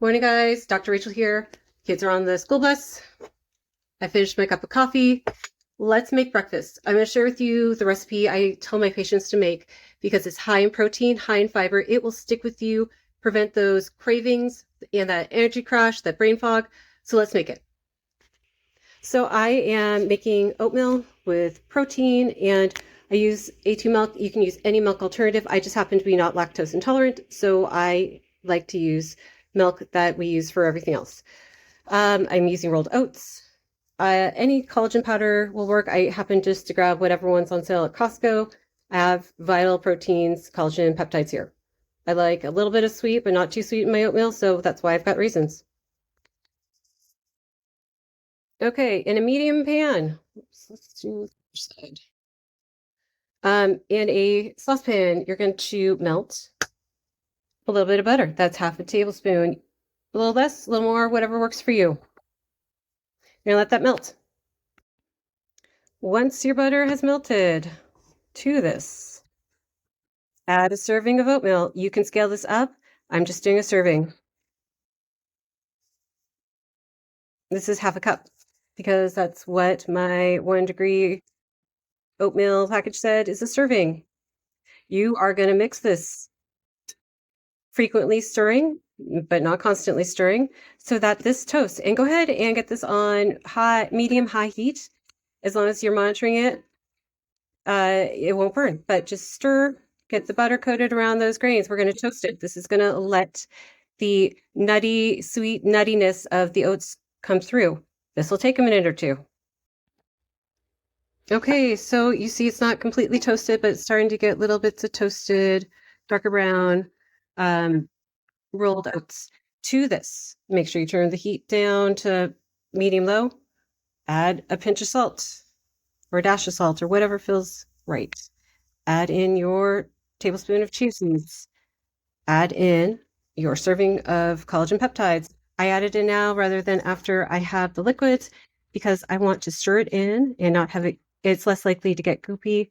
Morning, guys. Dr. Rachel here. Kids are on the school bus. I finished my cup of coffee. Let's make breakfast. I'm going to share with you the recipe I tell my patients to make because it's high in protein, high in fiber. It will stick with you, prevent those cravings and that energy crash, that brain fog. So let's make it. So I am making oatmeal with protein and I use A2 milk. You can use any milk alternative. I just happen to be not lactose intolerant, so I like to use milk that we use for everything else. I'm using rolled oats. Any collagen powder will work. I happen just to grab whatever one's on sale at Costco. I have Vital Proteins, collagen peptides here. I like a little bit of sweet, but not too sweet in my oatmeal, so that's why I've got raisins. Okay, in a medium pan. Oops, let's do the other side. In a saucepan, you're going to melt a little bit of butter. That's half a tablespoon. A little less, a little more, whatever works for you. You're going to let that melt. Once your butter has melted to this, add a serving of oatmeal. You can scale this up. I'm just doing a serving. This is half a cup because that's what my 1 degree oatmeal package said is a serving. You are going to mix this, frequently stirring, but not constantly stirring, so that this toasts. And go ahead and get this on medium high heat. As long as you're monitoring it, it won't burn. But just stir, get the butter coated around those grains. We're going to toast it. This is going to let the nutty, sweet nuttiness of the oats come through. This will take a minute or two. Okay, so you see it's not completely toasted, but it's starting to get little bits of toasted, darker brown. Rolled oats to this. Make sure you turn the heat down to medium low. Add a pinch of salt or a dash of salt or whatever feels right. Add in your tablespoon of chia seeds. Add in your serving of collagen peptides. I add it in now rather than after I have the liquids because I want to stir it in and not have it, it's less likely to get goopy.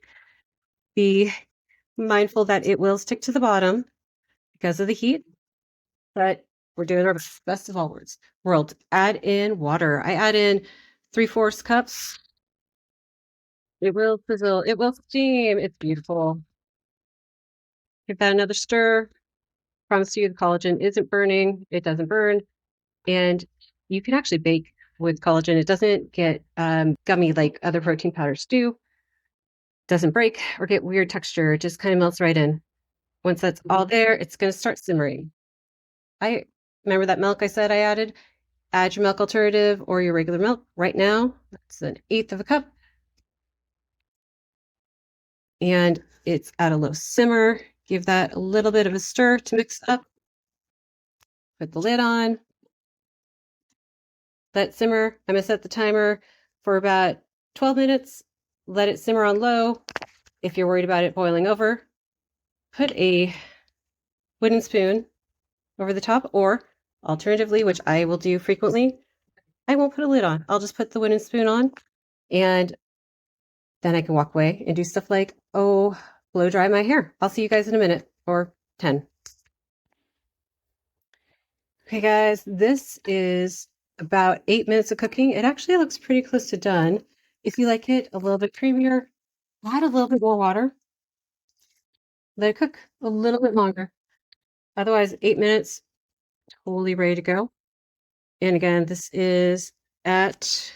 Be mindful that it will stick to the bottom because of the heat, but we're doing our best of all world. Add in water. I add in 3/4 cups. It will sizzle. It will steam. It's beautiful. Give that another stir. Promise you the collagen isn't burning. It doesn't burn. And you can actually bake with collagen. It doesn't get gummy like other protein powders do. Doesn't break or get weird texture. It just kind of melts right in. Once that's all there, it's going to start simmering. I remember that milk I said I added. Add your milk alternative or your regular milk right now. That's 1/8 of a cup. And it's at a low simmer. Give that a little bit of a stir to mix up. Put the lid on. Let it simmer. I'm going to set the timer for about 12 minutes. Let it simmer on low. If you're worried about it boiling over, put a wooden spoon over the top, or alternatively, which I will do frequently, I won't put a lid on. I'll just put the wooden spoon on and then I can walk away and do stuff like, oh, blow dry my hair. I'll see you guys in a minute or 10. Okay, guys, this is about 8 minutes of cooking. It actually looks pretty close to done. If you like it a little bit creamier, add a little bit more water. Let it cook a little bit longer. Otherwise, 8 minutes, totally ready to go. And again, this is at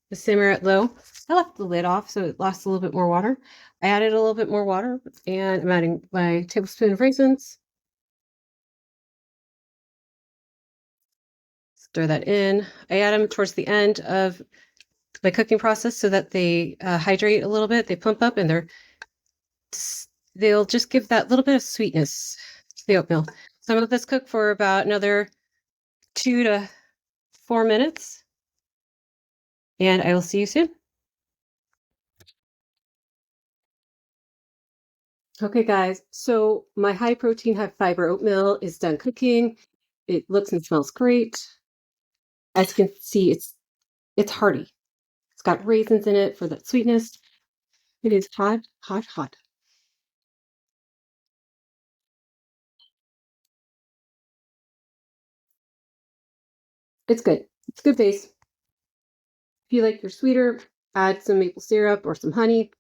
the simmer at low. I left the lid off so it lost a little bit more water. I added a little bit more water and I'm adding my tablespoon of raisins. Stir that in. I add them towards the end of my cooking process so that they hydrate a little bit. They plump up and they'll just give that little bit of sweetness to the oatmeal. So I'm going to let this cook for about another 2 to 4 minutes. And I will see you soon. Okay, guys, so my high protein, high fiber oatmeal is done cooking. It looks and smells great. As you can see, it's hearty. It's got raisins in it for that sweetness. It is hot, hot, hot. It's good. It's a good base. If you like your sweeter, add some maple syrup or some honey.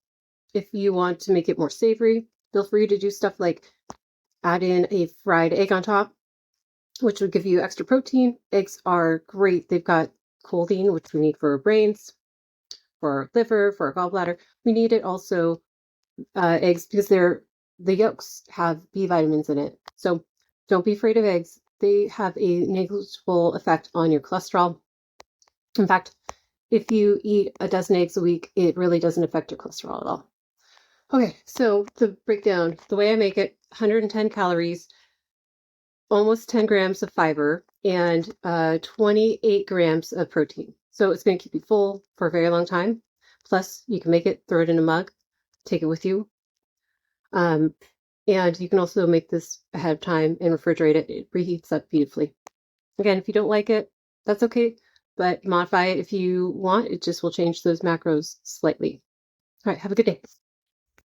If you want to make it more savory, feel free to do stuff like add in a fried egg on top, which would give you extra protein. Eggs are great. They've got choline, which we need for our brains, for our liver, for our gallbladder. We need it also, eggs, because the yolks have B vitamins in it. So don't be afraid of eggs. They have a negligible effect on your cholesterol. In fact, if you eat a dozen eggs a week, it really doesn't affect your cholesterol at all. Okay, so the breakdown, the way I make it, 110 calories, almost 10 grams of fiber, and 28 grams of protein. So it's going to keep you full for a very long time. Plus, you can make it, throw it in a mug, take it with you. And you can also make this ahead of time and refrigerate it. It reheats up beautifully. Again, if you don't like it, that's okay, but modify it if you want. It just will change those macros slightly. All right, have a good day.